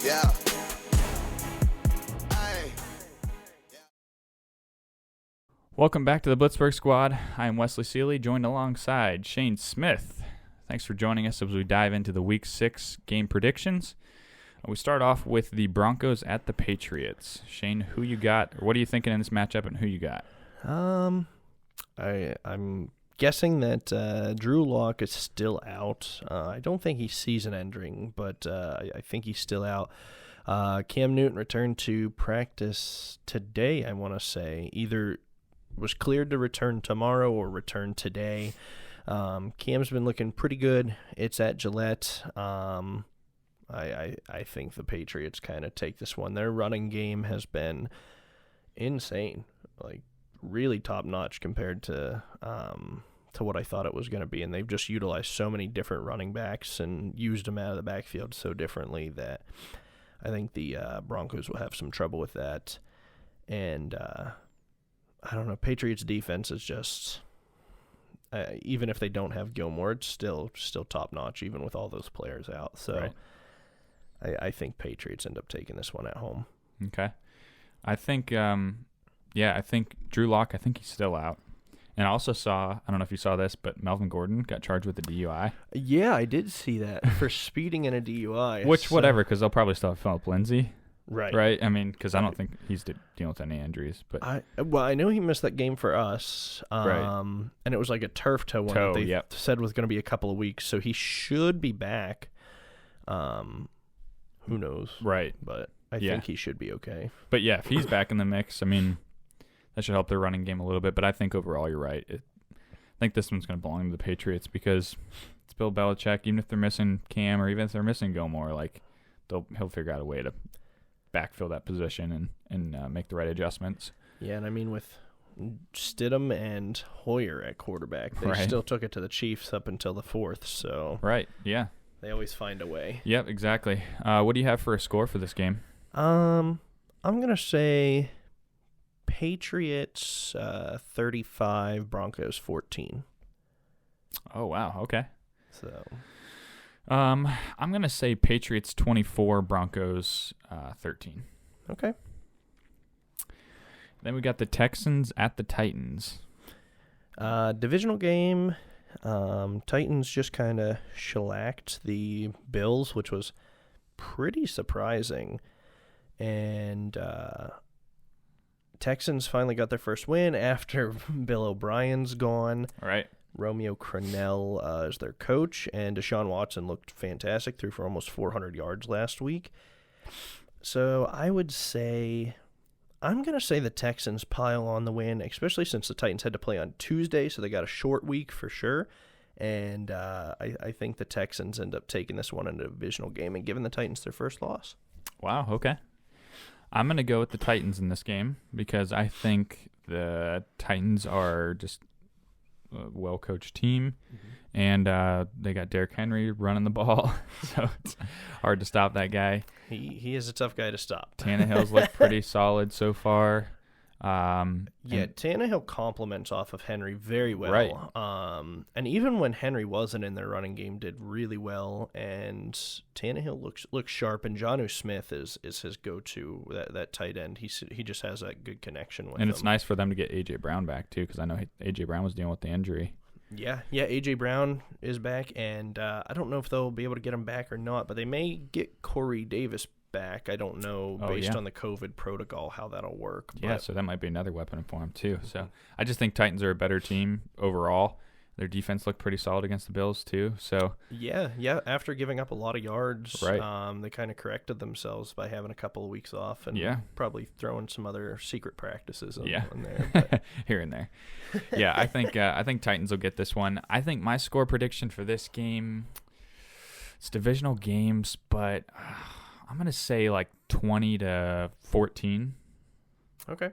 Yeah. Hey. Welcome back to the Blitzburg Squad. I am Wesley Seeley, joined alongside Shane Smith. Thanks for joining us as we dive into the Week 6 game predictions. We start off with the Broncos at the Patriots. Shane, who you got? Or what are you thinking in this matchup, and who you got? I'm guessing that Drew Lock is still out. I don't think he's season-ending, but I think he's still out. Cam Newton returned to practice today, I want to say. Either was cleared to return tomorrow or return today. Cam's been looking pretty good. It's at Gillette. I think the Patriots kind of take this one. Their running game has been insane, like really top-notch compared to what I thought it was going to be, and they've just utilized so many different running backs and used them out of the backfield so differently that I think the Broncos will have some trouble with that. And I don't know, Patriots defense is just even if they don't have Gilmore, it's still top-notch even with all those players out. So. Right. I think Patriots end up taking this one at home. Okay. I think, I think Drew Lock, I think he's still out. And I also saw, I don't know if you saw this, but Melvin Gordon got charged with a DUI. Yeah, I did see that for speeding in a DUI. Which, whatever, because they'll probably still have Philip Lindsay. Right. Right? I mean, because I don't think he's dealing with any injuries. But I know he missed that game for us. Right. And it was like a turf toe one that they said was going to be a couple of weeks. So he should be back. Who knows? Right. But I think he should be okay. But yeah, if he's back in the mix, I mean, that should help their running game a little bit. But I think overall you're right. I think this one's going to belong to the Patriots because it's Bill Belichick. Even if they're missing Cam or even if they're missing Gilmore, like he'll figure out a way to backfill that position and make the right adjustments. Yeah, and I mean with Stidham and Hoyer at quarterback, they still took it to the Chiefs up until the 4th. So right, yeah. They always find a way. Yep, exactly. What do you have for a score for this game? I'm going to say Patriots 35, Broncos 14. Oh, wow. Okay. So I'm going to say Patriots 24, Broncos 13. Okay. Then we got the Texans at the Titans. Divisional game. Titans just kind of shellacked the Bills, which was pretty surprising. And Texans finally got their first win after Bill O'Brien's gone. All right. Romeo Crennel is their coach, and Deshaun Watson looked fantastic, threw for almost 400 yards last week. So I would say, I'm going to say the Texans pile on the win, especially since the Titans had to play on Tuesday, so they got a short week for sure. And I think the Texans end up taking this one in a divisional game and giving the Titans their first loss. Wow, okay. I'm going to go with the Titans in this game because I think the Titans are just a well-coached team, and they got Derrick Henry running the ball, so it's hard to stop that guy. He is a tough guy to stop. Tannehill's looked pretty solid so far. Tannehill complements off of Henry very well. Right. And even when Henry wasn't in their running game, did really well. And Tannehill looks sharp. And Jonnu Smith is his go-to, that tight end. He just has that good connection with him. And it's nice for them to get A.J. Brown back, too, because I know A.J. Brown was dealing with the injury. Yeah, A.J. Brown is back. And I don't know if they'll be able to get him back or not, but they may get Corey Davis back. I don't know based on the COVID protocol how that'll work. Yeah, so that might be another weapon for him too. So I just think Titans are a better team overall. Their defense looked pretty solid against the Bills too. So yeah. After giving up a lot of yards, right. They kind of corrected themselves by having a couple of weeks off and probably throwing some other secret practices in there, but. Here and there. Yeah, I think Titans will get this one. I think my score prediction for this game, it's divisional games, but. I'm going to say like 20-14. Okay.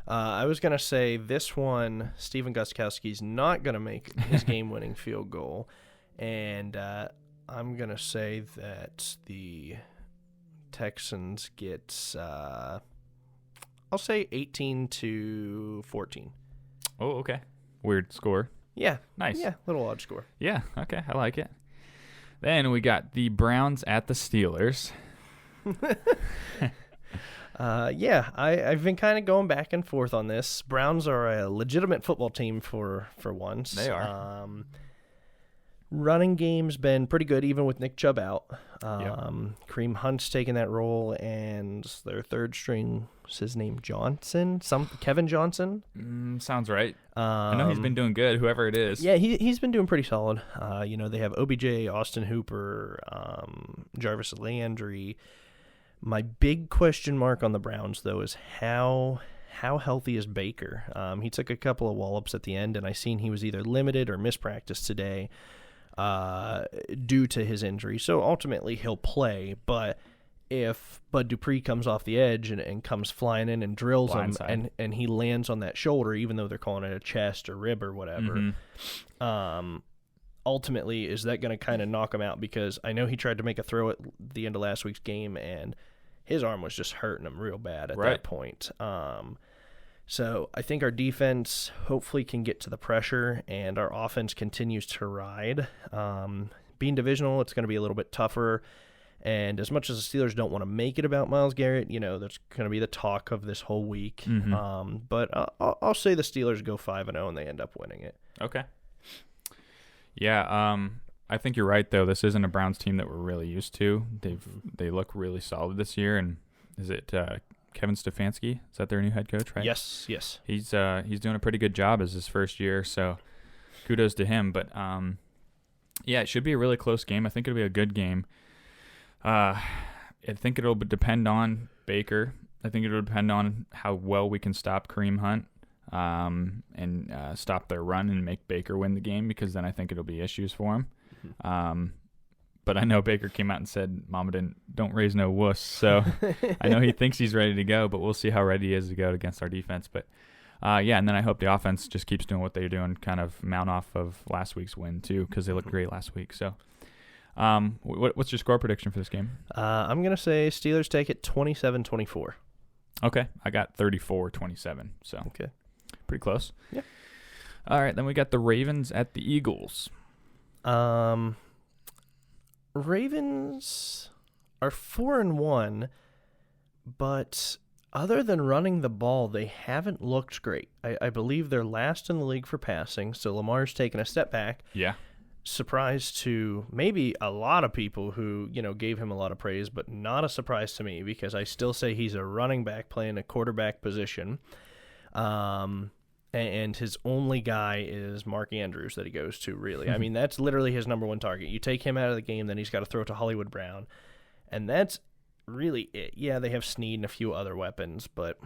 I was going to say this one, Steven Gostkowski's not going to make his game-winning field goal. And I'm going to say that the Texans get, I'll say 18-14. Oh, okay. Weird score. Yeah. Nice. Yeah, little odd score. Yeah, okay. I like it. Then we got the Browns at the Steelers. I've been kind of going back and forth on this. Browns are a legitimate football team for once. They are. Running game's been pretty good, even with Nick Chubb out. Yep. Kareem Hunt's taken that role, and their third string, what's his name, Johnson? Kevin Johnson? Sounds right. I know he's been doing good, whoever it is. Yeah, he's been doing pretty solid. They have OBJ, Austin Hooper, Jarvis Landry. My big question mark on the Browns, though, is how healthy is Baker? He took a couple of wallops at the end, and I seen he was either limited or mispracticed today due to his injury. So ultimately he'll play, but if Bud Dupree comes off the edge and comes flying in and drills Blindside. him and he lands on that shoulder, even though they're calling it a chest or rib or whatever, ultimately is that going to kind of knock him out? Because I know he tried to make a throw at the end of last week's game and his arm was just hurting him real bad at that point. So I think our defense hopefully can get to the pressure and our offense continues to ride. Being divisional, it's going to be a little bit tougher. And as much as the Steelers don't want to make it about Myles Garrett, that's going to be the talk of this whole week. But I'll say the Steelers go 5-0 and they end up winning it. Okay. Yeah, I think you're right, though. This isn't a Browns team that we're really used to. They look really solid this year. And is it Kevin Stefanski? Is that their new head coach, right? Yes. He's doing a pretty good job as his first year, so kudos to him. But, it should be a really close game. I think it'll be a good game. I think it'll depend on Baker. I think it'll depend on how well we can stop Kareem Hunt and stop their run and make Baker win the game, because then I think it'll be issues for him. But I know Baker came out and said, "Mama don't raise no wuss." So I know he thinks he's ready to go, but we'll see how ready he is to go against our defense. But and then I hope the offense just keeps doing what they're doing, kind of mount off of last week's win too, because they looked great last week. So what's your score prediction for this game? I'm going to say Steelers take it 27-24. Okay, I got 34-27, so okay, pretty close. Yeah. All right, then we got the Ravens at the Eagles. Ravens are 4-1, but other than running the ball, they haven't looked great. I believe they're last in the league for passing, so Lamar's taken a step back. Yeah. Surprise to maybe a lot of people who, gave him a lot of praise, but not a surprise to me, because I still say he's a running back playing a quarterback position. And his only guy is Mark Andrews that he goes to, really. I mean, that's literally his number one target. You take him out of the game, then he's got to throw it to Hollywood Brown. And that's really it. Yeah, they have Snead and a few other weapons, but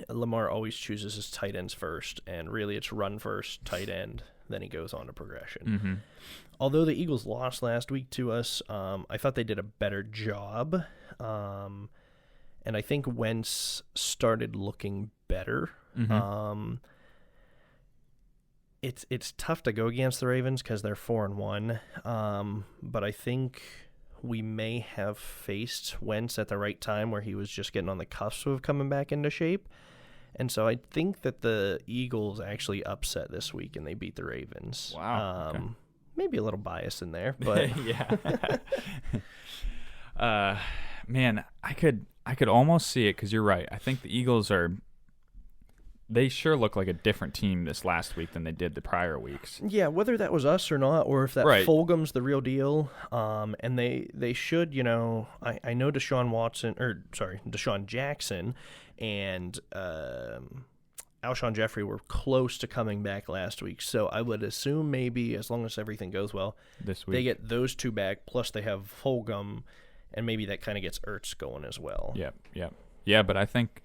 Lamar always chooses his tight ends first, and really it's run first, tight end, then he goes on to progression. Although the Eagles lost last week to us, I thought they did a better job. And I think Wentz started looking better. It's tough to go against the Ravens because they're 4-1. But I think we may have faced Wentz at the right time where he was just getting on the cusp of coming back into shape. And so I think that the Eagles actually upset this week and they beat the Ravens. Wow. Okay. Maybe a little bias in there, but yeah. Man, I could almost see it, because you're right. I think the Eagles they sure look like a different team this last week than they did the prior weeks. Yeah, whether that was us or not, or if that Fulgham's the real deal. And they should, I know Deshaun Jackson and Alshon Jeffrey were close to coming back last week. So I would assume maybe, as long as everything goes well, this week they get those two back, plus they have Fulgham, and maybe that kind of gets Ertz going as well. Yep. Yeah, but I think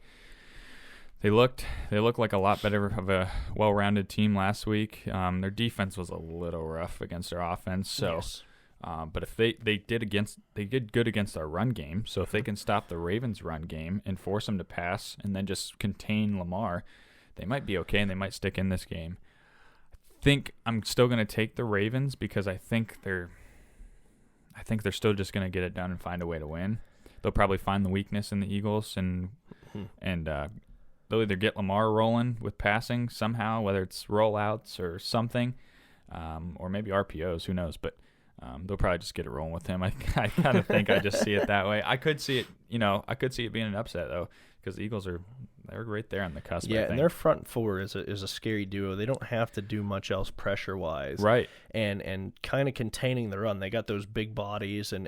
they looked like a lot better of a well-rounded team last week. Their defense was a little rough against our offense, so yes. But if they did good against our run game. So if they can stop the Ravens' run game and force them to pass and then just contain Lamar, they might be okay and they might stick in this game. I think I'm still going to take the Ravens, because I think they're still just going to get it done and find a way to win. They'll probably find the weakness in the Eagles and they'll either get Lamar rolling with passing somehow, whether it's rollouts or something, or maybe RPOs, who knows. But They'll probably just get it rolling with him. I kind of think I just see it that way. I could see it, I could see it being an upset though, because the Eagles they're right there on the cusp. Yeah, I think. and their front four is a scary duo. They don't have to do much else pressure wise, right? And kind of containing the run. They got those big bodies, and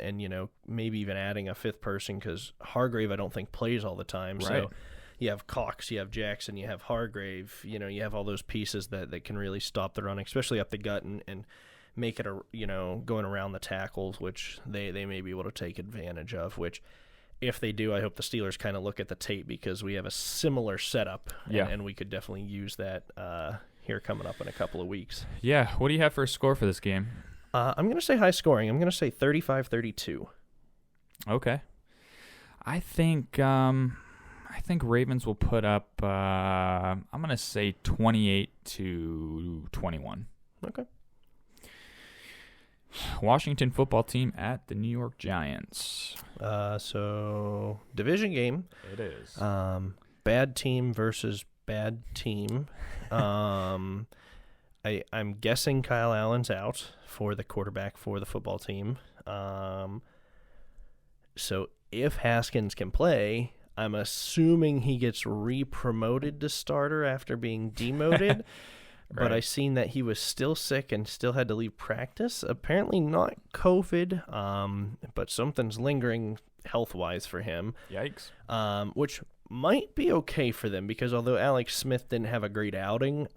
maybe even adding a fifth person, because Hargrave I don't think plays all the time. Right. So you have Cox, you have Jackson, you have Hargrave. You have all those pieces that can really stop the run, especially up the gut and make it going around the tackles, which they may be able to take advantage of. Which, if they do, I hope the Steelers kind of look at the tape, because we have a similar setup, and we could definitely use that here coming up in a couple of weeks. Yeah. What do you have for a score for this game? I'm going to say high scoring. I'm going to say 35-32. Okay. I think Ravens will put up, I'm going to say 28-21. Okay. Washington football team at the New York Giants. So division game. It is. Bad team versus bad team. I'm guessing Kyle Allen's out for the quarterback for the football team. So if Haskins can play, I'm assuming he gets re-promoted to starter after being demoted. But I seen that he was still sick and still had to leave practice. Apparently not COVID, but something's lingering health-wise for him. Yikes. Which might be okay for them, because although Alex Smith didn't have a great outing,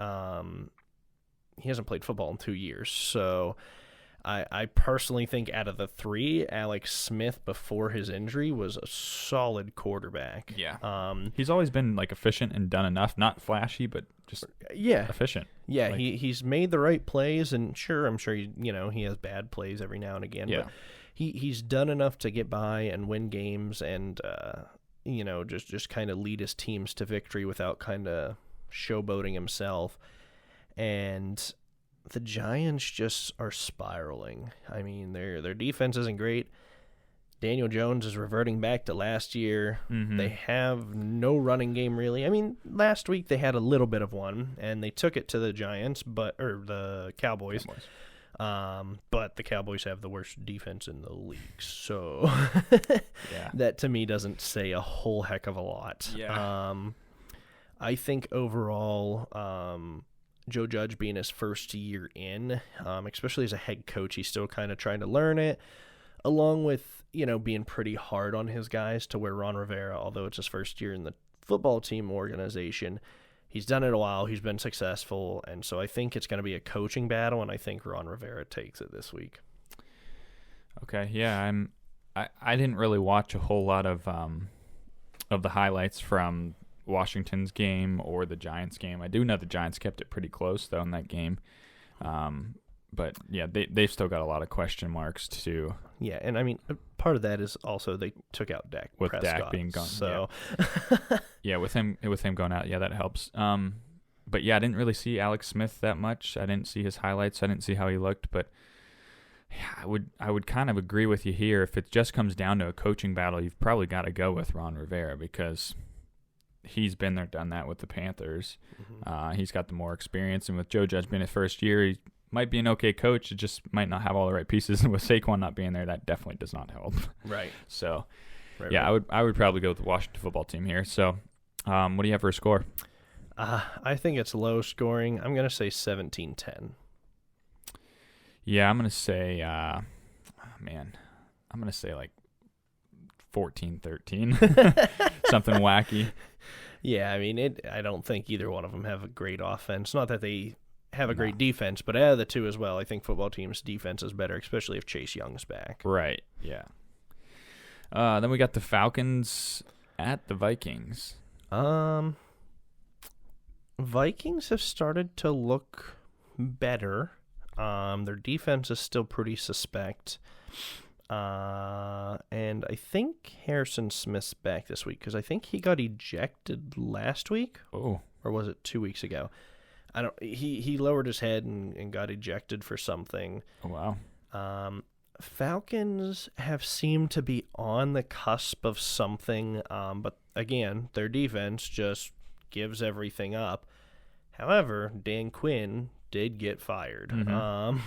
he hasn't played football in 2 years. So I personally think out of the three, Alex Smith before his injury was a solid quarterback. Yeah. He's always been efficient and done enough, not flashy, but just efficient. Yeah, he's made the right plays, and I'm sure he has bad plays every now and again. Yeah. But he's done enough to get by and win games, and just kind of lead his teams to victory without kind of showboating himself. And the Giants just are spiraling. I mean, their defense isn't great. Daniel Jones is reverting back to last year. Mm-hmm. They have no running game, really. I mean, last week they had a little bit of one, and they took it to the the Cowboys. But the Cowboys have the worst defense in the league. So that to me doesn't say a whole heck of a lot. Yeah. I think overall, Joe Judge being his first year in, especially as a head coach, he's still kind of trying to learn it, along with, being pretty hard on his guys, to where Ron Rivera, although it's his first year in the football team organization, he's done it a while, he's been successful, and so I think it's going to be a coaching battle, and I think Ron Rivera takes it this week. Okay, yeah, I didn't really watch a whole lot of the highlights from Washington's game or the Giants game. I do know the Giants kept it pretty close though in that game. But yeah, they've still got a lot of question marks too. Yeah, and I mean, part of that is also they took out Dak with Prescott, Dak being gone. So yeah, with him going out, yeah, that helps. But yeah, I didn't really see Alex Smith that much. I didn't see his highlights. I didn't see how he looked, but yeah, I would kind of agree with you here. If it just comes down to a coaching battle, you've probably got to go with Ron Rivera, because he's been there, done that with the Panthers. Mm-hmm. He's got the more experience, and with Joe Judge being his first year, he might be an okay coach. It just might not have all the right pieces. And with Saquon not being there, that definitely does not help. Right. So, right. I would probably go with the Washington football team here. So, what do you have for a score? I think it's low scoring. I'm going to say 17-10. Yeah, I'm going to say, I'm going to say 14-13. Something wacky. Yeah, I mean, I don't think either one of them have a great offense. Not that they have a great defense, but out of the two as well, I think football team's defense is better, especially if Chase Young's back. Right, yeah. Then we got the Falcons at the Vikings. Vikings have started to look better. Their defense is still pretty suspect. And I think Harrison Smith's back this week, because I think he got ejected last week. Oh. Or was it 2 weeks ago? He lowered his head and got ejected for something. Oh, wow. Falcons have seemed to be on the cusp of something, but again, their defense just gives everything up. However, Dan Quinn did get fired. Mm-hmm.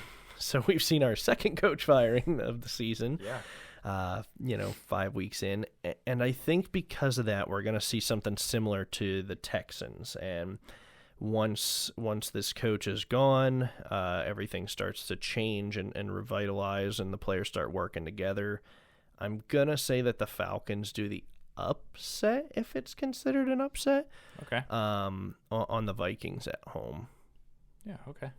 So we've seen our second coach firing of the season. Yeah. 5 weeks in. And I think because of that, we're going to see something similar to the Texans. And once this coach is gone, everything starts to change and revitalize, and the players start working together. I'm going to say that the Falcons do the upset, if it's considered an upset, Okay. on the Vikings at home. Yeah, okay.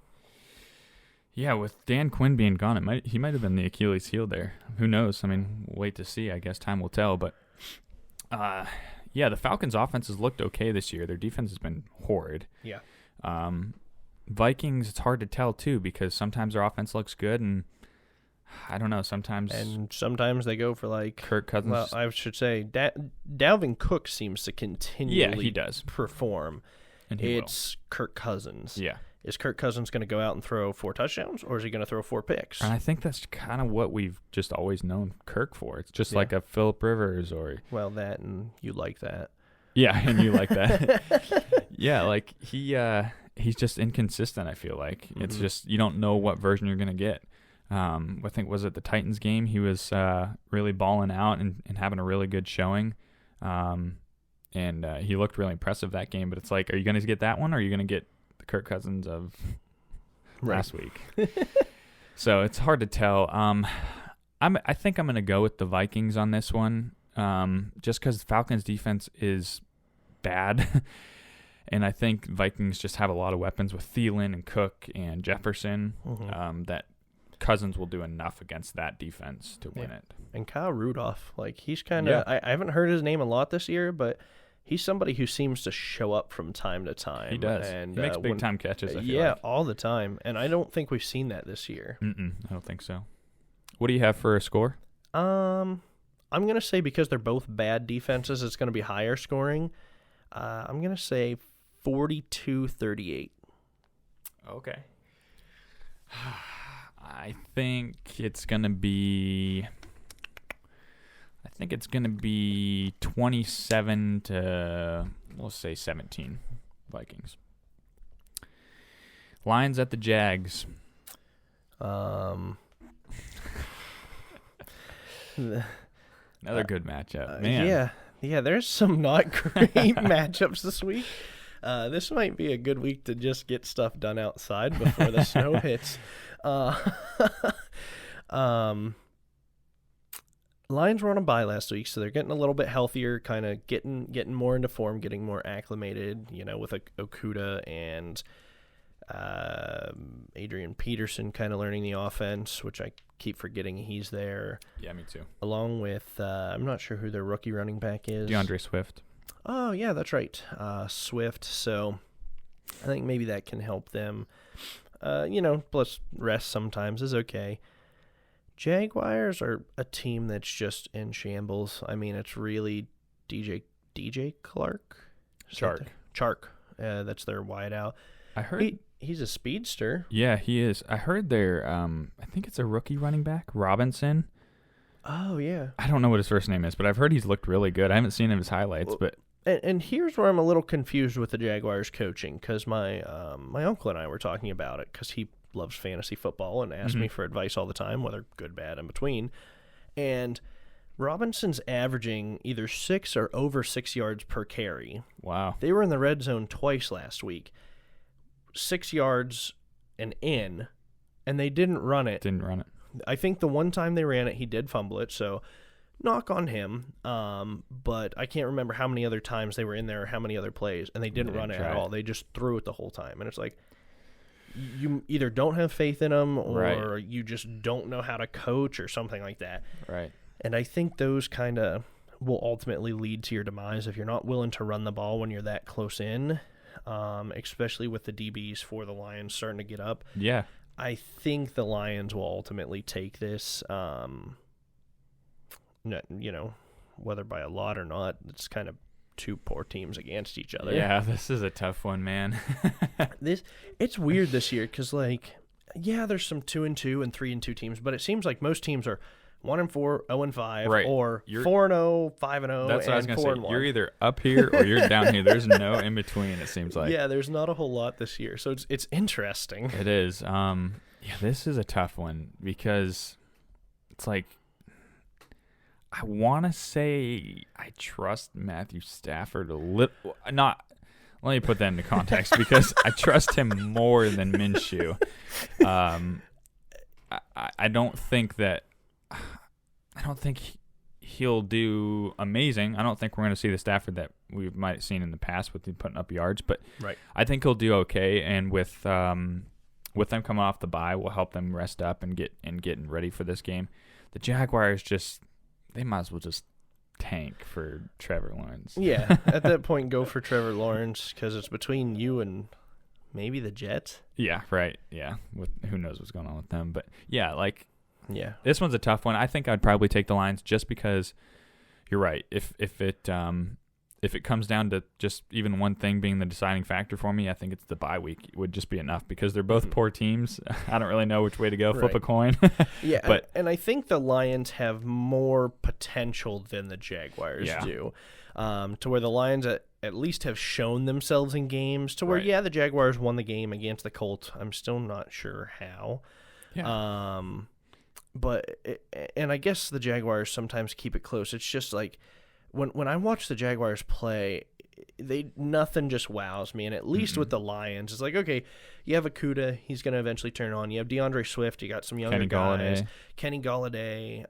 Yeah, with Dan Quinn being gone, he might have been the Achilles heel there. Who knows? I mean, we'll wait to see. I guess time will tell. But, the Falcons' offense has looked okay this year. Their defense has been horrid. Yeah. Vikings, it's hard to tell, too, because sometimes their offense looks good, and I don't know, sometimes they go for like Kirk Cousins. Well, I should say Dalvin Cook seems to continually he does perform. And it's Kirk Cousins. Yeah. Is Kirk Cousins going to go out and throw 4 touchdowns, or is he going to throw 4 picks? And I think that's kind of what we've just always known Kirk for. It's just like a Phillip Rivers or... Well, that, and you like that. Yeah, and you like that. Yeah, like he's just inconsistent, I feel like. Mm-hmm. It's just you don't know what version you're going to get. I think, was it the Titans game? He was really balling out and having a really good showing. And he looked really impressive that game. But it's like, are you going to get that one, or are you going to get the Kirk Cousins of last week? So it's hard to tell. I think I'm going to go with the Vikings on this one, just because the Falcons' defense is bad. And I think Vikings just have a lot of weapons with Thielen and Cook and Jefferson that Cousins will do enough against that defense to win it. And Kyle Rudolph, like, he's kind of, I haven't heard his name a lot this year, but he's somebody who seems to show up from time to time. He does. And he makes big-time catches, I feel like. All the time. And I don't think we've seen that this year. I don't think so. What do you have for a score? I'm going to say, because they're both bad defenses, it's going to be higher scoring. I'm going to say 42-38. Okay. I think it's going to be 27 to, we'll say 17 Vikings. Lions at the Jags. Another good matchup. Man. Yeah, there's some not great matchups this week. This might be a good week to just get stuff done outside before the snow hits. Lions were on a bye last week, so they're getting a little bit healthier, kind of getting more into form, getting more acclimated, with Okudah and Adrian Peterson kind of learning the offense, which I keep forgetting he's there. Yeah, me too. Along with, I'm not sure who their rookie running back is. DeAndre Swift. Oh, yeah, that's right. Swift. So I think maybe that can help them. Plus rest sometimes is okay. Jaguars are a team that's just in shambles. I mean, it's really DJ Clark? Chark. That's their wideout. I heard he's a speedster. Yeah, he is. I heard their I think it's a rookie running back, Robinson. Oh, yeah. I don't know what his first name is, but I've heard he's looked really good. I haven't seen his highlights, but... And here's where I'm a little confused with the Jaguars coaching, because my uncle and I were talking about it, because he loves fantasy football and asks me for advice all the time, whether good, bad, in between. And Robinson's averaging either 6 or over 6 yards per carry. Wow. They were in the red zone twice last week. 6 yards and in, and they didn't run it. I think the one time they ran it, he did fumble it, so knock on him. But I can't remember how many other times they were in there or how many other plays, and they didn't run it at all. They just threw it the whole time. And it's like, you either don't have faith in them or you just don't know how to coach or something like that. Right. And I think those kind of will ultimately lead to your demise if you're not willing to run the ball when you're that close in, especially with the DBs for the Lions starting to get up. Yeah. I think the Lions will ultimately take this, whether by a lot or not. It's kind of two poor teams against each other. Yeah, this is a tough one, man. It's weird this year because, there's some 2-2 and 3-2 teams, but it seems like most teams are 1-4, 0-5, right. or 4-0, 5-0. That's what I was going to say. You're either up here or you're down here. There's no in between. It seems like. Yeah, there's not a whole lot this year, so it's interesting. It is. Yeah, this is a tough one because it's like I want to say I trust Matthew Stafford a little. Not. Let me put that into context because I trust him more than Minshew. I don't think that. I don't think he'll do amazing. I don't think we're going to see the Stafford that we might have seen in the past with him putting up yards, but right. I think he'll do okay. And with them coming off the bye, will help them rest up and getting ready for this game. The Jaguars they might as well just tank for Trevor Lawrence. Yeah, at that point, go for Trevor Lawrence because it's between you and maybe the Jets. Yeah, right. Yeah, who knows what's going on with them, but yeah, yeah, this one's a tough one. I think I'd probably take the Lions just because you're right. If it comes down to just even one thing being the deciding factor for me, I think it's the bye week would just be enough because they're both poor teams. I don't really know which way to go. Flip a coin. Yeah, but and I think the Lions have more potential than the Jaguars do, to where the Lions at least have shown themselves in games to where, the Jaguars won the game against the Colts. I'm still not sure how. Yeah. And I guess the Jaguars sometimes keep it close. It's just like when I watch the Jaguars play, nothing just wows me. And at least with the Lions, it's like, okay, you have Okudah, he's going to eventually turn on. You have DeAndre Swift, you got some younger guys. Kenny Golladay.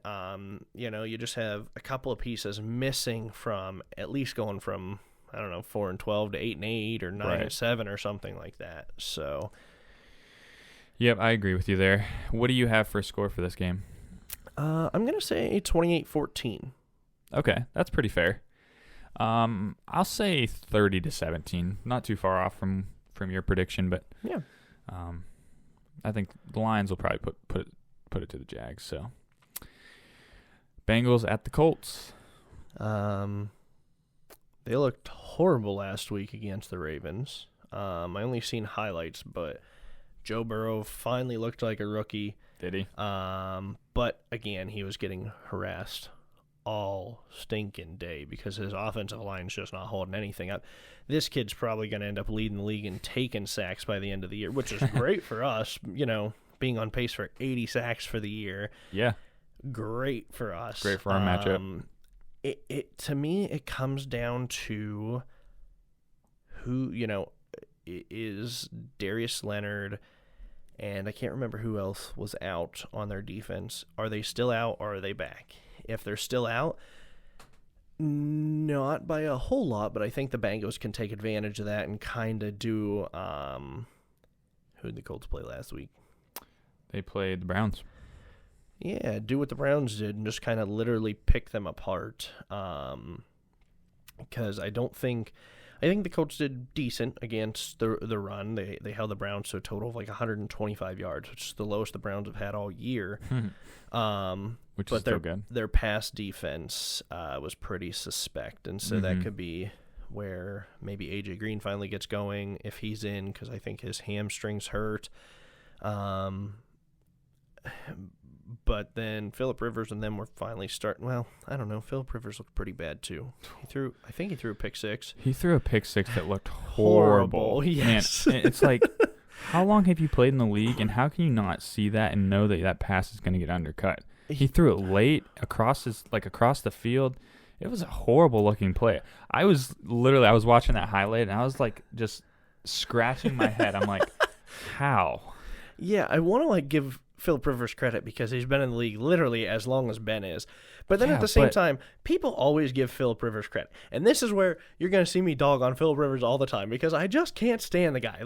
You just have a couple of pieces missing from at least going from 4-12 to 8-8 or 9-7 or something like that. So. Yep, I agree with you there. What do you have for a score for this game? I'm going to say 28-14. Okay, that's pretty fair. I'll say 30-17. Not too far off from your prediction, but yeah. I think the Lions will probably put it to the Jags. So, Bengals at the Colts. They looked horrible last week against the Ravens. I only seen highlights, but Joe Burrow finally looked like a rookie. Did he? But again, he was getting harassed all stinking day because his offensive line's just not holding anything up. This kid's probably going to end up leading the league in taking sacks by the end of the year, which is great for us, being on pace for 80 sacks for the year. Yeah. Great for us. Great for our matchup. It to me, it comes down to who, is Darius Leonard, and I can't remember who else was out on their defense. Are they still out or are they back? If they're still out, not by a whole lot, but I think the Bengals can take advantage of that and kind of do who did the Colts play last week? They played the Browns. Yeah, do what the Browns did and just kind of literally pick them apart. Because I think the Colts did decent against the run. They held the Browns to a total of 125 yards, which is the lowest the Browns have had all year. Which is still good. Their pass defense was pretty suspect, and so that could be where maybe A.J. Green finally gets going if he's in, because I think his hamstring's hurt. But then Phillip Rivers and them were finally starting. Well, I don't know. Phillip Rivers looked pretty bad too. I think he threw a pick six. He threw a pick six that looked horrible. Yes. Man, it's like, how long have you played in the league, and how can you not see that and know that pass is going to get undercut? He threw it late across the field. It was a horrible looking play. I was watching that highlight and I was just scratching my head. I'm like, how? Yeah, I want to give Phillip Rivers credit because he's been in the league literally as long as Ben is. But then at the same time, people always give Phillip Rivers credit. And this is where you're going to see me dog on Phillip Rivers all the time because I just can't stand the guy.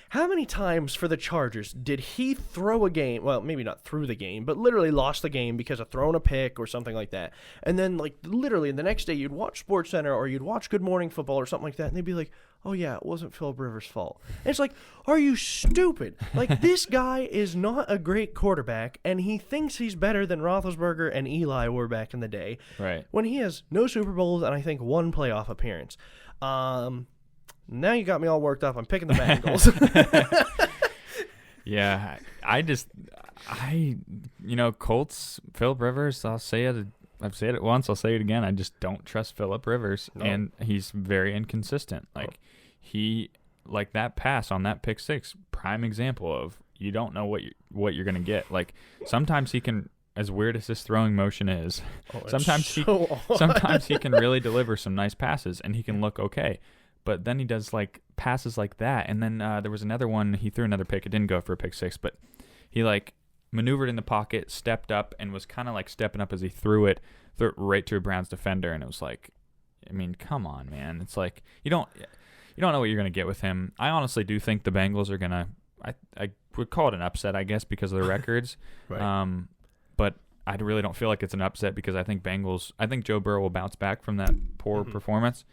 How many times for the Chargers did he throw a game? Well, maybe not through the game, but literally lost the game because of throwing a pick or something like that. And then, literally the next day you'd watch SportsCenter or you'd watch Good Morning Football or something like that, and they'd be like, oh, yeah, it wasn't Phillip Rivers' fault. And it's like, are you stupid? This guy is not a great quarterback, and he thinks he's better than Roethlisberger and Eli were back in the day. Right. When he has no Super Bowls and I think one playoff appearance. Now you got me all worked up. I'm picking the Bengals. Yeah, Colts, Phillip Rivers, I'll say it. I've said it once, I'll say it again. I just don't trust Phillip Rivers, and he's very inconsistent. That pass on that pick six, prime example of you don't know what you're gonna get. Like sometimes he can, as weird as his throwing motion is, sometimes he can really deliver some nice passes and he can look okay. But then he does like passes like that, and then there was another one. He threw another pick. It didn't go for a pick six, but he like maneuvered in the pocket, stepped up, and was kind of like stepping up as he threw it right to a Browns defender. And it was like, I mean, come on, man. It's like you don't know what you're gonna get with him. I honestly do think the Bengals are gonna. I would call it an upset, I guess, because of the records. Right. But I really don't feel like it's an upset because I think Joe Burrow will bounce back from that poor performance.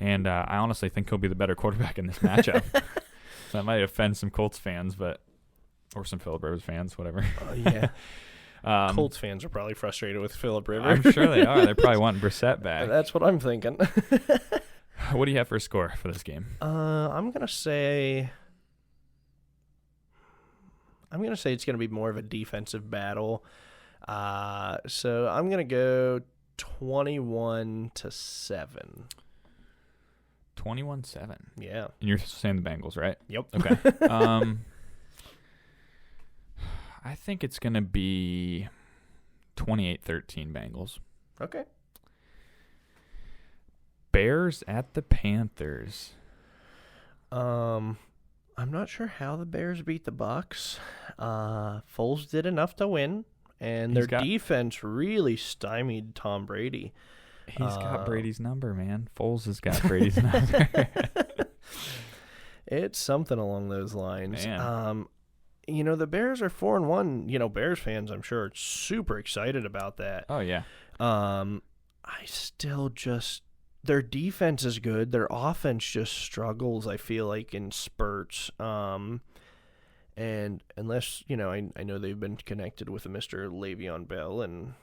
And I honestly think he'll be the better quarterback in this matchup. So that might offend some Colts fans, or some Phillip Rivers fans, whatever. Yeah. Colts fans are probably frustrated with Phillip Rivers. I'm sure they are. They're probably wanting Brissett back. That's what I'm thinking. What do you have for a score for this game? I'm gonna say it's gonna be more of a defensive battle. So I'm gonna go 21-7. 21-7. Yeah. And you're saying the Bengals, right? Yep. Okay. I think it's going to be 28-13 Bengals. Okay. Bears at the Panthers. I'm not sure how the Bears beat the Bucs. Foles did enough to win, and their defense really stymied Tom Brady. He's got Brady's number, man. Foles has got Brady's number. It's something along those lines. Man. The Bears are 4-1. Bears fans, I'm sure, are super excited about that. Oh, yeah. I still their defense is good. Their offense just struggles, I feel like, in spurts. And unless, I know they've been connected with a Mr. Le'Veon Bell, and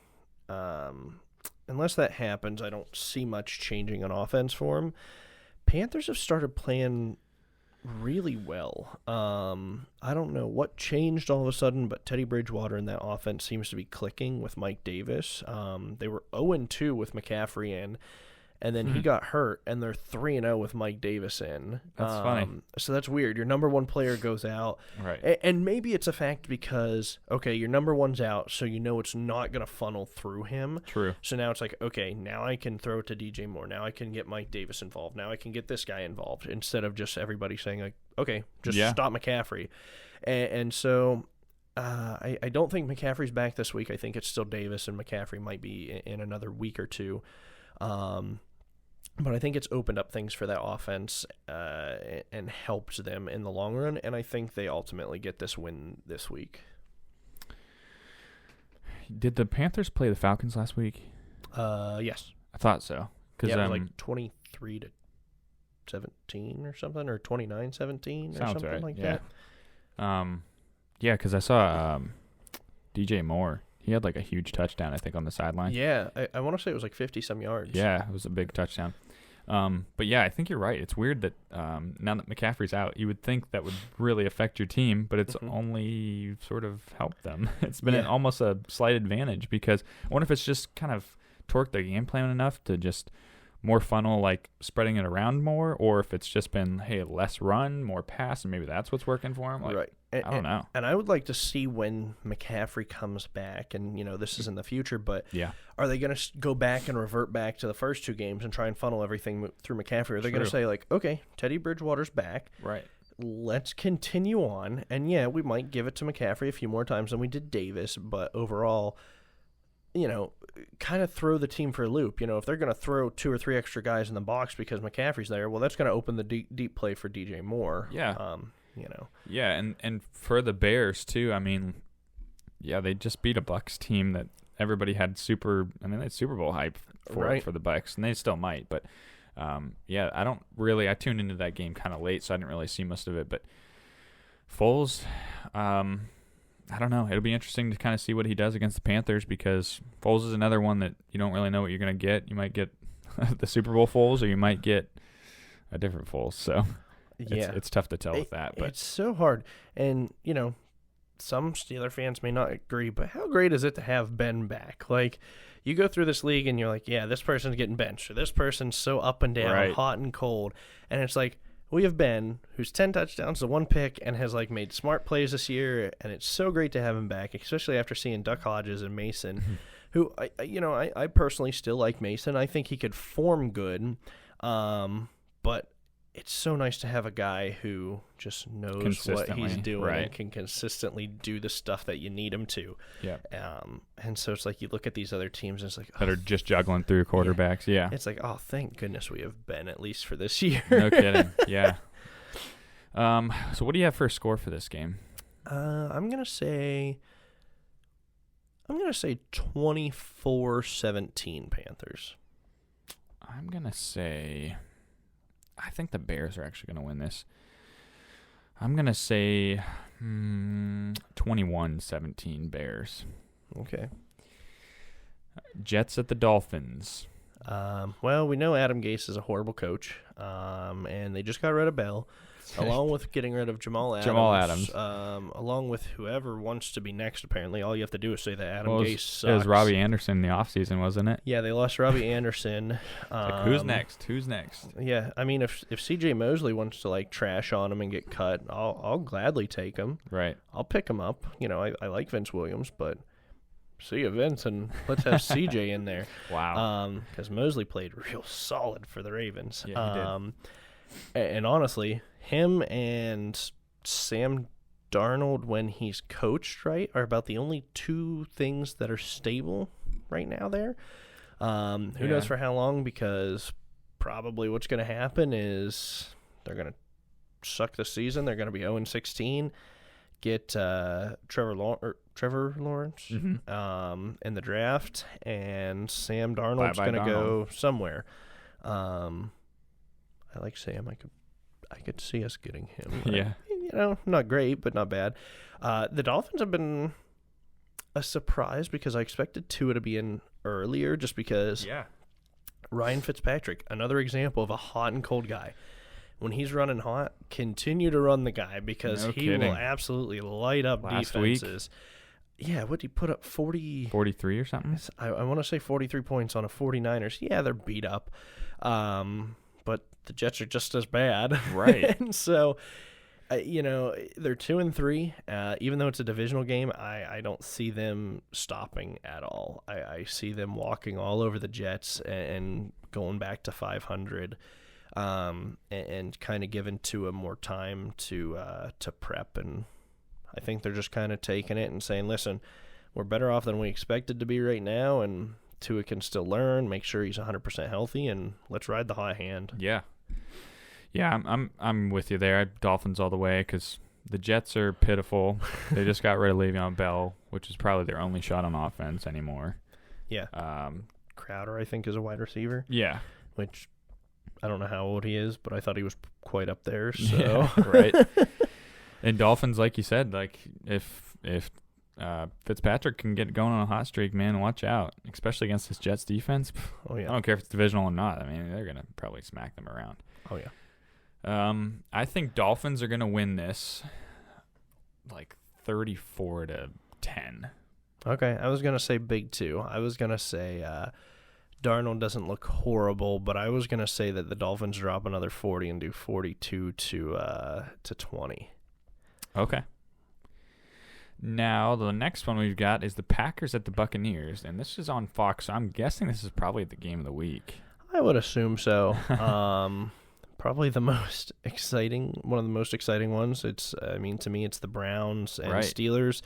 unless that happens, I don't see much changing on offense for them. Panthers have started playing really well. I don't know what changed all of a sudden, but Teddy Bridgewater in that offense seems to be clicking with Mike Davis. They were 0-2 with McCaffrey in, and then he got hurt, and they're 3-0 with Mike Davis in. That's funny. So that's weird. Your number one player goes out. Right. And maybe it's a fact because, okay, your number one's out, so it's not going to funnel through him. True. So now it's like, okay, now I can throw it to DJ Moore. Now I can get Mike Davis involved. Now I can get this guy involved, instead of just everybody saying, like, okay, just stop McCaffrey. And so I don't think McCaffrey's back this week. I think it's still Davis, and McCaffrey might be in another week or two. But I think it's opened up things for that offense and helped them in the long run, and I think they ultimately get this win this week. Did the Panthers play the Falcons last week? Yes. I thought so. Yeah, it was like 23-17 or something, or 29-17 or something right. like that. Yeah, because I saw DJ Moore. He had like a huge touchdown, I think, on the sideline. Yeah, I want to say it was like 50-some yards. Yeah, it was a big touchdown. But yeah, I think you're right. It's weird that now that McCaffrey's out, you would think that would really affect your team, but it's only sort of helped them. It's been almost a slight advantage, because I wonder if it's just kind of torqued their game plan enough to just more funnel, like spreading it around more, or if it's just been, hey, less run, more pass, and maybe that's what's working for him. Like, right. I don't know. And I would like to see when McCaffrey comes back, and, this is in the future, but are they going to go back and revert back to the first two games and try and funnel everything through McCaffrey? Or are they going to say, like, okay, Teddy Bridgewater's back. Right. Let's continue on. And, we might give it to McCaffrey a few more times than we did Davis, but overall, kind of throw the team for a loop. If they're going to throw 2 or 3 extra guys in the box because McCaffrey's there, well, that's going to open the deep play for DJ Moore. Yeah. Yeah, and for the Bears too. I mean, they just beat a Bucs team that everybody had Super Bowl hype for the Bucs, and they still might. But I tuned into that game kind of late, so I didn't really see most of it. But Foles, I don't know. It'll be interesting to kind of see what he does against the Panthers, because Foles is another one that you don't really know what you're going to get. You might get the Super Bowl Foles, or you might get a different Foles. So it's tough to tell with that. But it's so hard. And, some Steeler fans may not agree, but how great is it to have Ben back? Like, you go through this league and you're like, yeah, this person's getting benched, or this person's so up and down, hot and cold. And it's like, we have Ben, who's 10 touchdowns to 1 pick and has like made smart plays this year, and it's so great to have him back, especially after seeing Duck Hodges and Mason, who I personally still like Mason. I think he could form good, but it's so nice to have a guy who just knows what he's doing and can consistently do the stuff that you need him to. Yeah. And so it's like you look at these other teams and it's like, that are just juggling through quarterbacks. Yeah. It's like, oh, thank goodness we have Ben at least for this year. No kidding. Yeah. So what do you have for a score for this game? I'm gonna say 24-17 Panthers. I'm gonna say, I think the Bears are actually going to win this. I'm going to say 21-17 Bears. Okay. Jets at the Dolphins. Well, we know Adam Gase is a horrible coach, and they just got rid of Bell, along with getting rid of Jamal Adams. Along with whoever wants to be next, apparently. All you have to do is say that Adam Gase sucks. It was Robbie Anderson in the offseason, wasn't it? Yeah, they lost Robbie Anderson. Who's next? Who's next? Yeah, I mean, if C.J. Mosley wants to, like, trash on him and get cut, I'll gladly take him. Right. I'll pick him up. You know, I like Vince Williams, but see you, Vince, and let's have C.J. in there. Wow. Because Mosley played real solid for the Ravens. Yeah, he did. And honestly, him and Sam Darnold, when he's coached right, are about the only two things that are stable right now there. Who knows for how long, because probably what's going to happen is they're going to suck the season. They're going to be 0-16, get Trevor Lawrence in the draft, and Sam Darnold's going to go somewhere. I like Sam. I could see us getting him. Yeah. You know, not great, but not bad. The Dolphins have been a surprise because I expected Tua to be in earlier just because Ryan Fitzpatrick, another example of a hot and cold guy. When he's running hot, continue to run the guy because will absolutely light up defenses. Yeah, what did he put up? 43 or something? I want to say 43 points on a 49ers. Yeah, they're beat up. But the Jets are just as bad. Right. And so, they're 2-3. Even though it's a divisional game, I don't see them stopping at all. I see them walking all over the Jets and going back to 500 and kind of giving Tua more time to prep. And I think they're just kind of taking it and saying, listen, we're better off than we expected to be right now, and Tua can still learn, make sure he's 100% healthy, and let's ride the hot hand. Yeah. Yeah, I'm with you there. Dolphins all the way because the Jets are pitiful. They just got rid of Le'Veon Bell, which is probably their only shot on offense anymore. Yeah. Crowder, I think, is a wide receiver. Yeah. Which I don't know how old he is, but I thought he was quite up there. So yeah, right. And Dolphins, like you said, like if Fitzpatrick can get going on a hot streak, man, watch out, especially against this Jets defense. Oh, yeah. I don't care if it's divisional or not. I mean, they're going to probably smack them around. Oh, yeah. I think Dolphins are going to win this like 34-10. Okay, I was going to say big two. I was going to say Darnold doesn't look horrible, but I was going to say that the Dolphins drop another 40 and do 42 to 20. Okay. Now, the next one we've got is the Packers at the Buccaneers, and this is on Fox, so I'm guessing this is probably the game of the week. I would assume so. Probably the most exciting, one of the most exciting ones. To me, it's the Browns and Steelers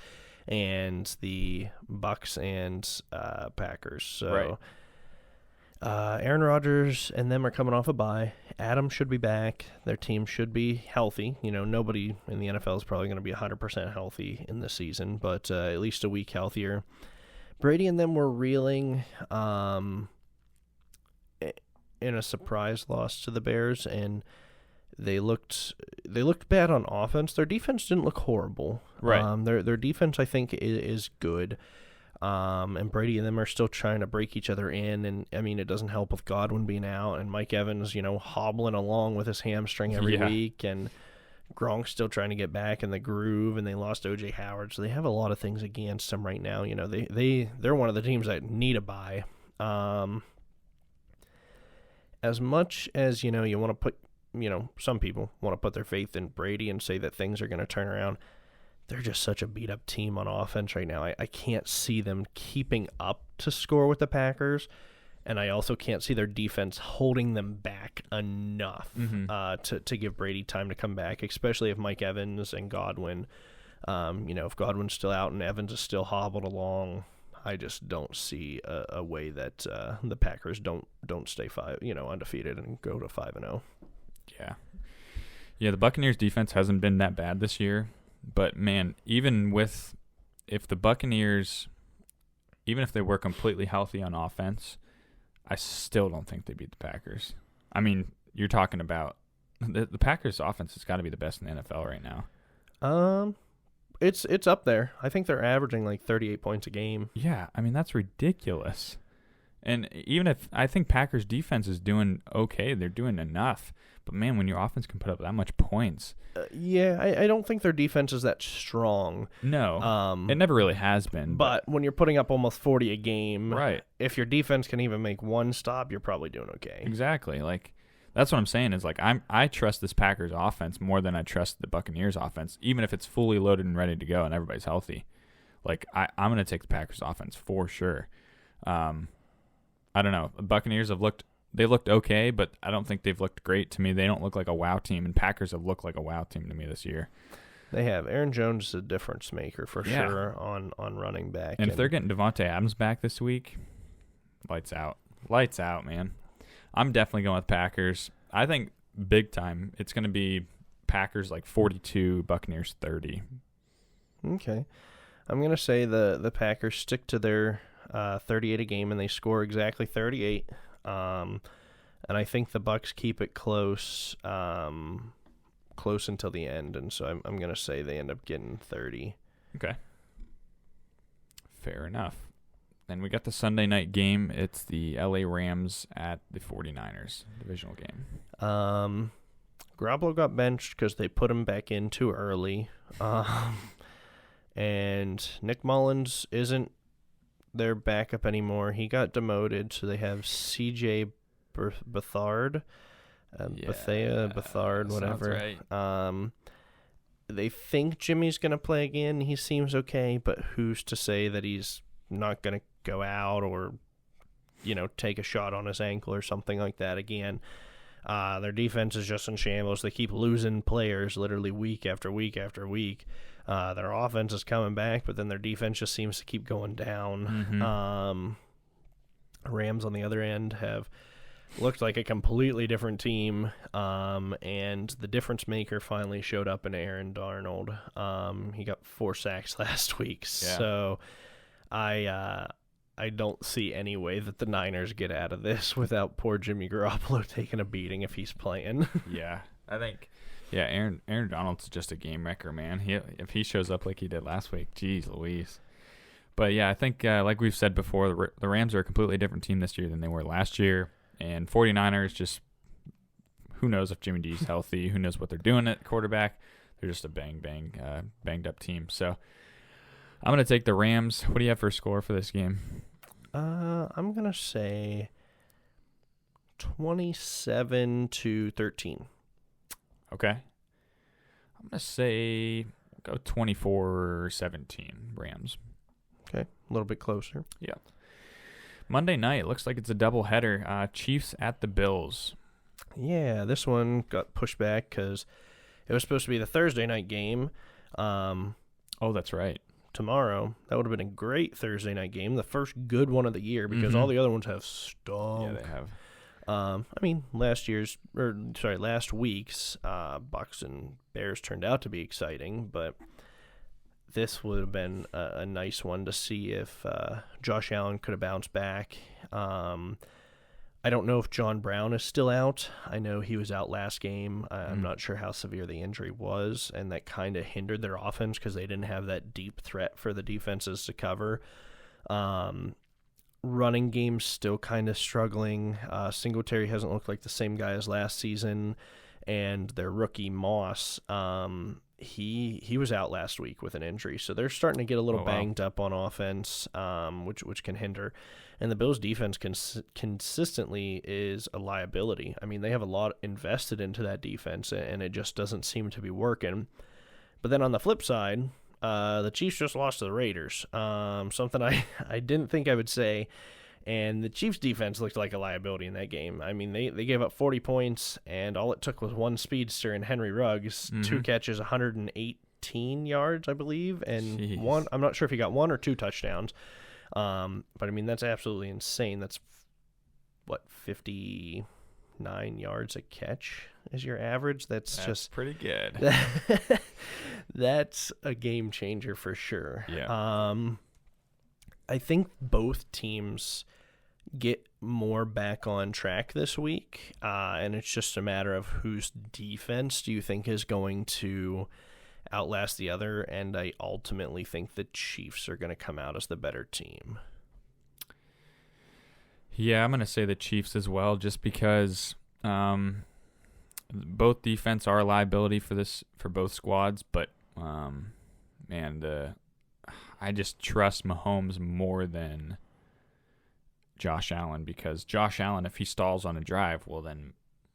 and the Bucs and Packers. So, Aaron Rodgers and them are coming off a bye. Adam should be back. Their team should be healthy. You know, nobody in the NFL is probably going to be 100% healthy in this season, but at least a week healthier. Brady and them were reeling in a surprise loss to the Bears, and they looked bad on offense. Their defense didn't look horrible. Right. Their defense, I think, is good. And Brady and them are still trying to break each other in, and I mean, it doesn't help with Godwin being out and Mike Evans, hobbling along with his hamstring every week, and Gronk's still trying to get back in the groove, and they lost O.J. Howard, so they have a lot of things against them right now. They're one of the teams that need a bye. As much as you want to put some people want to put their faith in Brady and say that things are going to turn around. They're just such a beat-up team on offense right now. I can't see them keeping up to score with the Packers, and I also can't see their defense holding them back enough to give Brady time to come back, especially if Mike Evans and Godwin, if Godwin's still out and Evans is still hobbled along. I just don't see a way that the Packers don't stay undefeated and go to 5-0. Yeah, the Buccaneers defense hasn't been that bad this year. But, man, if the Buccaneers, even if they were completely healthy on offense, I still don't think they beat the Packers. I mean, you're talking about the Packers' offense has got to be the best in the NFL right now. It's up there. I think they're averaging like 38 points a game. Yeah, I mean, that's ridiculous. And even if I think Packers' defense is doing okay, they're doing enough. But, man, when your offense can put up that much points. I don't think their defense is that strong. No. It never really has been. But when you're putting up almost 40 a game, right? If your defense can even make one stop, you're probably doing okay. Exactly. Like, that's what I'm saying is, like, I trust this Packers offense more than I trust the Buccaneers offense, even if it's fully loaded and ready to go and everybody's healthy. Like, I'm going to take the Packers offense for sure. I don't know. The Buccaneers looked okay, but I don't think they've looked great to me. They don't look like a wow team, and Packers have looked like a wow team to me this year. They have. Aaron Jones is a difference maker for sure on running back. And if they're getting Devontae Adams back this week, lights out. Lights out, man. I'm definitely going with Packers. I think big time it's going to be Packers like 42, Buccaneers 30. Okay. I'm going to say the Packers stick to their 38 a game, and they score exactly 38. And I think the Bucs keep it close until the end, and so I'm going to say they end up getting 30. Okay. Fair enough. Then we got the Sunday night game. It's the LA Rams at the 49ers, divisional game. Garoppolo got benched because they put him back in too early. And Nick Mullins isn't their backup anymore. He got demoted, so they have C.J. Beathard, Beathard, whatever. Right. They think Jimmy's going to play again. He seems okay, but who's to say that he's not going to go out or, take a shot on his ankle or something like that again. Their defense is just in shambles. They keep losing players literally week after week after week. Their offense is coming back, but then their defense just seems to keep going down. Mm-hmm. Rams, on the other end, have looked like a completely different team, and the difference maker finally showed up in Aaron Darnold. He got 4 sacks last week, so I don't see any way that the Niners get out of this without poor Jimmy Garoppolo taking a beating if he's playing. I think. Yeah, Aaron Donald's just a game wrecker, man. If he shows up like he did last week, geez Louise. But, yeah, I think, like we've said before, the Rams are a completely different team this year than they were last year. And 49ers just, who knows if Jimmy G's healthy, who knows what they're doing at quarterback. They're just a banged up team. So I'm going to take the Rams. What do you have for a score for this game? I'm going to say 27-13. Okay. I'm going to say go 24-17 Rams. Okay, a little bit closer. Yeah. Monday night, looks like it's a doubleheader. Chiefs at the Bills. Yeah, this one got pushed back because it was supposed to be the Thursday night game. Oh, that's right. Tomorrow. That would have been a great Thursday night game, the first good one of the year, because all the other ones have stunk. Yeah, they have. Last week's Bucs and Bears turned out to be exciting, but this would have been a nice one to see if Josh Allen could have bounced back. I don't know if John Brown is still out. I know he was out last game. I'm not sure how severe the injury was, and that kind of hindered their offense because they didn't have that deep threat for the defenses to cover. Running game's still kind of struggling. Singletary hasn't looked like the same guy as last season, and their rookie Moss, he was out last week with an injury, so they're starting to get a little wow. banged up on offense, which can hinder. And the Bills' defense consistently is a liability. I mean, they have a lot invested into that defense, and it just doesn't seem to be working. But then on the flip side, the Chiefs just lost to the Raiders, something I didn't think I would say. And the Chiefs' defense looked like a liability in that game. I mean, they gave up 40 points, and all it took was one speedster in Henry Ruggs, 2 catches, 118 yards, I believe, and Jeez. I'm not sure if he got 1 or 2 touchdowns. But, I mean, that's absolutely insane. That's, 59 yards a catch is your average? That's just pretty good. That's a game changer for sure. Yeah. I think both teams get more back on track this week, and it's just a matter of whose defense do you think is going to outlast the other, and I ultimately think the Chiefs are going to come out as the better team. Yeah, I'm going to say the Chiefs as well, just because both defense are a liability for both squads, but I just trust Mahomes more than Josh Allen, because Josh Allen, if he stalls on a drive, well, then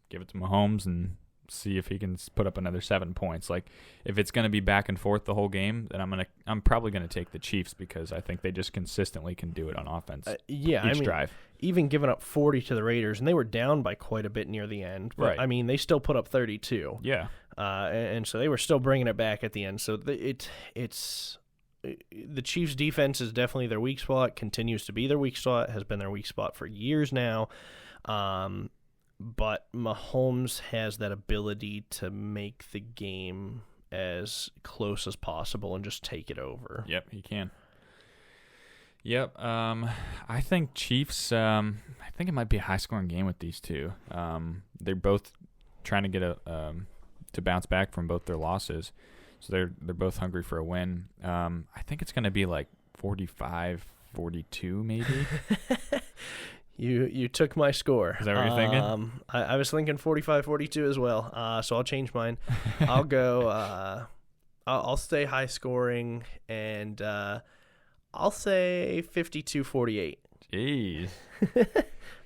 give it to Mahomes and see if he can put up another 7 points. Like, if it's going to be back and forth the whole game, then I'm probably going to take the Chiefs, because I think they just consistently can do it on offense. Each drive. Even giving up 40 to the Raiders, and they were down by quite a bit near the end. But, right. I mean, they still put up 32. Yeah. And so they were still bringing it back at the end. So it's the Chiefs' defense is definitely their weak spot, continues to be their weak spot, has been their weak spot for years now. But Mahomes has that ability to make the game as close as possible and just take it over. Yep, he can. Yep. I think Chiefs, I think it might be a high-scoring game with these two. They're both trying to get to bounce back from both their losses. So they're both hungry for a win. I think it's going to be like 45-42 maybe. You took my score. Is that what you're thinking? I was thinking 45-42 as well. So I'll change mine. I'll go. I'll stay high scoring, and I'll say 52-48. Jeez.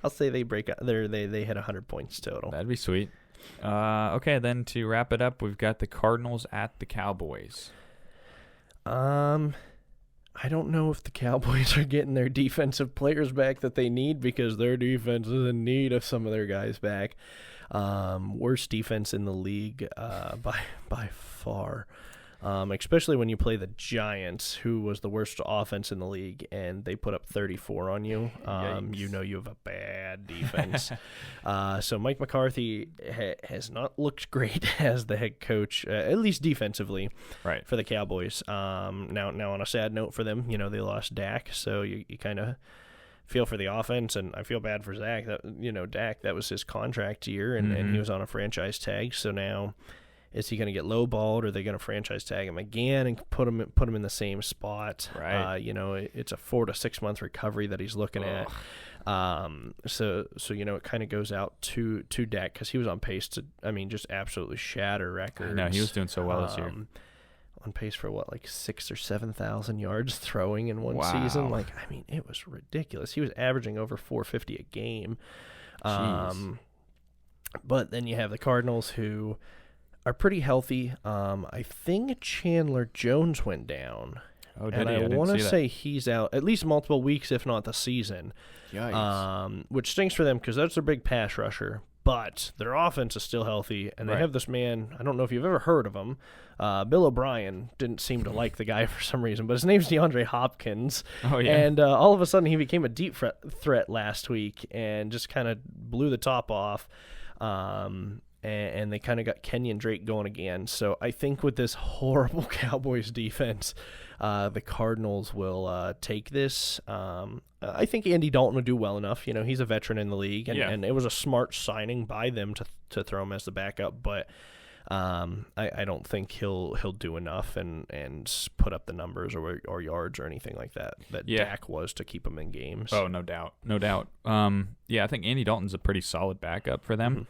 I'll say they break out. They hit 100 points total. That'd be sweet. Okay, then to wrap it up, we've got the Cardinals at the Cowboys. I don't know if the Cowboys are getting their defensive players back that they need, because their defense is in need of some of their guys back. Worst defense in the league by far. Especially when you play the Giants, who was the worst offense in the league, and they put up 34 on you. You know you have a bad defense. So Mike McCarthy has not looked great as the head coach, at least defensively, right, for the Cowboys. Now on a sad note for them, they lost Dak, so you kind of feel for the offense, and I feel bad for Zach. Dak, that was his contract year, and he was on a franchise tag, so now, is he going to get lowballed, or are they going to franchise tag him again and put him in the same spot? Right. It's a 4 to 6 month recovery that he's looking at. So it kind of goes out to Dak, because he was on pace to, just absolutely shatter records. No, he was doing so well this year. On pace for 6,000 or 7,000 yards throwing in one season. It was ridiculous. He was averaging over 450 a game. Jeez. But then you have the Cardinals, who are pretty healthy. I think Chandler Jones went down. Oh, did and he? I want to see say he's out at least multiple weeks, if not the season. Yikes. Which stinks for them, because that's their big pass rusher. But their offense is still healthy, and they have this man, I don't know if you've ever heard of him. Bill O'Brien didn't seem to like the guy for some reason, but his name's DeAndre Hopkins. Oh, yeah. And all of a sudden he became a deep threat last week and just kind of blew the top off. And they kind of got Kenyon Drake going again. So I think with this horrible Cowboys defense, the Cardinals will take this. I think Andy Dalton would do well enough. He's a veteran in the league, and it was a smart signing by them to throw him as the backup. But I don't think he'll do enough and put up the numbers or yards or anything like that Dak was to keep him in games. Oh, no doubt. I think Andy Dalton's a pretty solid backup for them.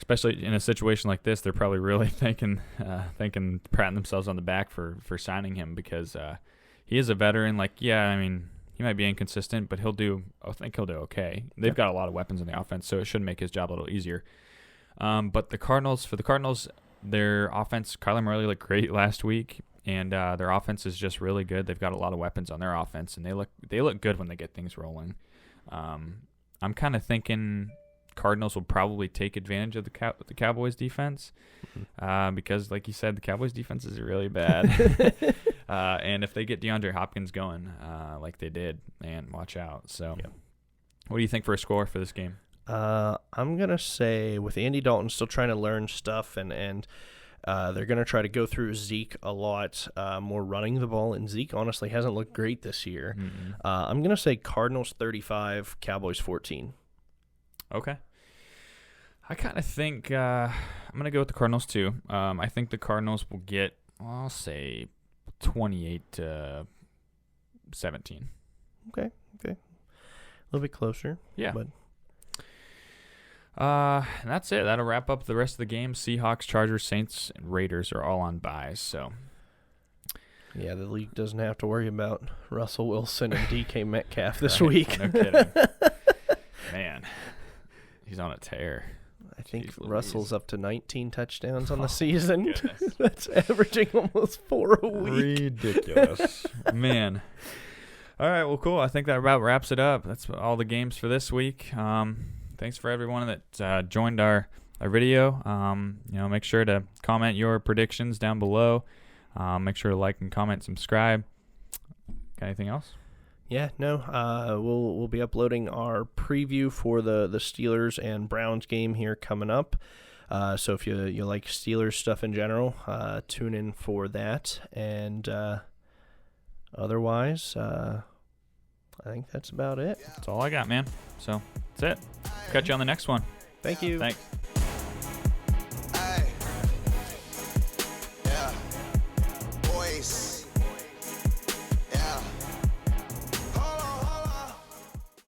especially in a situation like this, they're probably really patting themselves on the back for signing him because he is a veteran. Like, yeah, I mean, he might be inconsistent, but I think he'll do okay. They've got a lot of weapons in the offense, so it should make his job a little easier. But the Cardinals, their offense, Kyler Murray looked great last week, and their offense is just really good. They've got a lot of weapons on their offense, and they look good when they get things rolling. I'm kind of thinking Cardinals will probably take advantage of the Cowboys defense because, like you said, the Cowboys defense is really bad. And if they get DeAndre Hopkins going like they did, man, watch out. So what do you think for a score for this game? I'm going to say with Andy Dalton still trying to learn stuff and they're going to try to go through Zeke a lot more running the ball, and Zeke honestly hasn't looked great this year. I'm going to say Cardinals 35, Cowboys 14. Okay. I kind of think I'm going to go with the Cardinals too. I think the Cardinals will get, I'll say, 28-17. Okay. A little bit closer. Yeah. But that's it. That'll wrap up the rest of the game. Seahawks, Chargers, Saints, and Raiders are all on byes. So yeah, the league doesn't have to worry about Russell Wilson and DK Metcalf this week. No kidding. Man, he's on a tear. I think Jeez Russell's Louise. up to 19 touchdowns on the season. Goodness. That's averaging almost 4 a week. Ridiculous. Man. All right, well, cool. I think that about wraps it up. That's all the games for this week. Thanks for everyone that joined our video. Make sure to comment your predictions down below. Make sure to like and comment, subscribe. Got anything else? Yeah, no. We'll be uploading our preview for the Steelers and Browns game here coming up. So if you like Steelers stuff in general, tune in for that. And otherwise, I think that's about it. That's all I got, man. So that's it. Catch you on the next one. Thank you. Thanks.